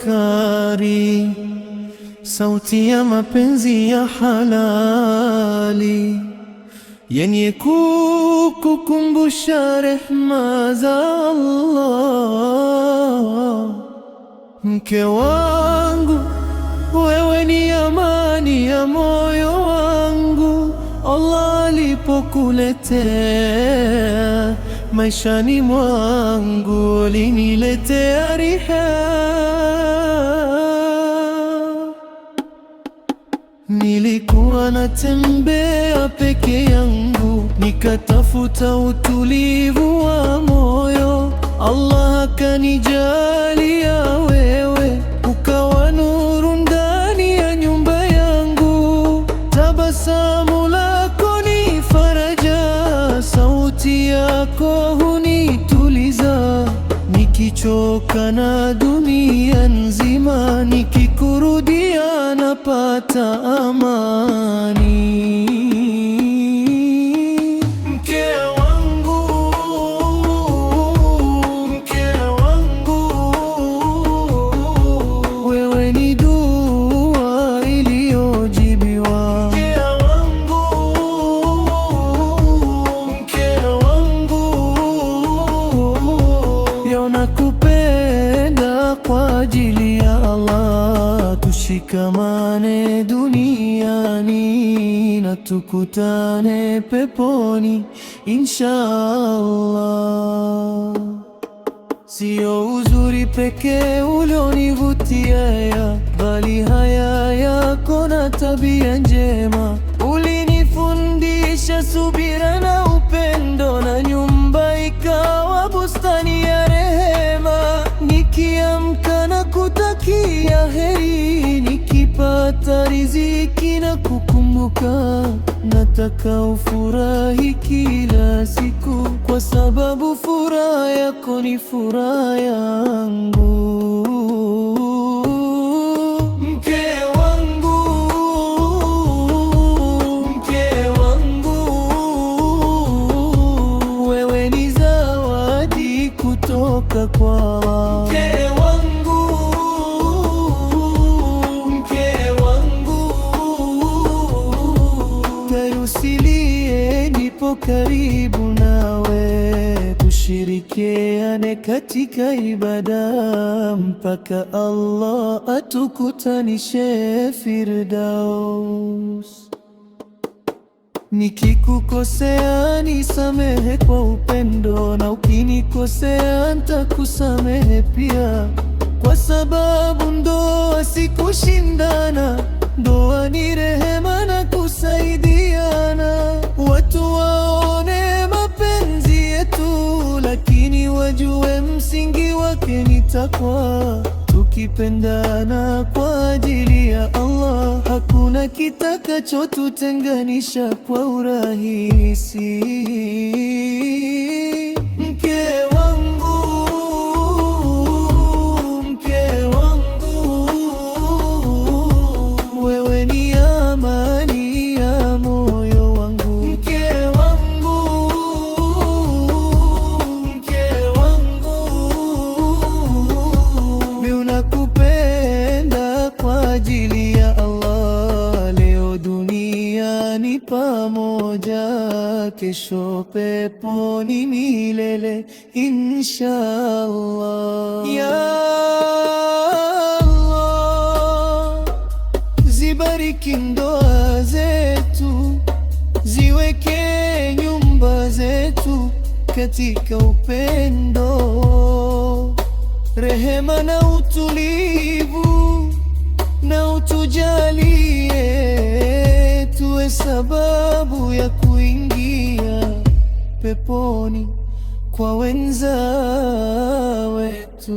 Abubakari, sauti ya mapenzi ya halali yenye kukukumbusha rehema za Allah. Mke wangu, wewe ni amani ya moyo wangu. Allah alipokuletea maishani mwangu, aliniletea riha. Nilikuwa natembea peke yangu, nikatafuta utulivu wa moyo. Allah akanijalia wewe, ukawa nuru ndani ya nyumba yangu. Tabasamu lako ni faraja, sauti yako hunituliza. Nikichoka na dunia nzima, nikikurudia napata amani. Mke wangu, mke wangu, wewe ni dua iliyojibiwa. Mke wangu, mke wangu, leo nakupenda kwa ajili ya Allah. Tushikamane duniani na tukutane peponi inshallah. Sio uzuri pekee ulionivutia, bali haya yako na tabia njema. Ulinifundisha subira na upendo, na nyumba ikawa bustani ya rehema. Nikiamka na kutakia heri, nikipata riziki na kukumbuka. Nataka ufurahi kila siku, kwa sababu furaha yako ni furaha yangu. Mke wangu, mke wangu, wewe ni zawadi kutoka kwa Allah. Mke wangu, mke wangu, usilie, nipo karibu nawe. Tushirikiane katika ibada mpaka Allah atukutanishe Firdaus. Nikikukosea nisamehe kwa upendo, na ukinikosea nitakusamehe pia, kwa sababu ndoa si kushindana. Ndoa ni rehema na kusaidiana. Watu waone mapenzi yetu, lakini wajue msingi wake ni takwa. Tukipendana kwa ajili ya Allah, hakuna kitakachotutenganisha kwa urahisi. Mke wangu, mke wangu, wewe ni amani ya moyo wangu. Mke wangu, mke wangu, mimi nakupenda kwa ajili ya Allah. Leo duniani pamoja, kesho peponi milele inshallah. Ya Allah, zibariki ndoa zetu, ziweke nyumba zetu katika upendo, rehema na utulivu, na utujalie tuwe sababu ya kuingia peponi kwa wenza wetu.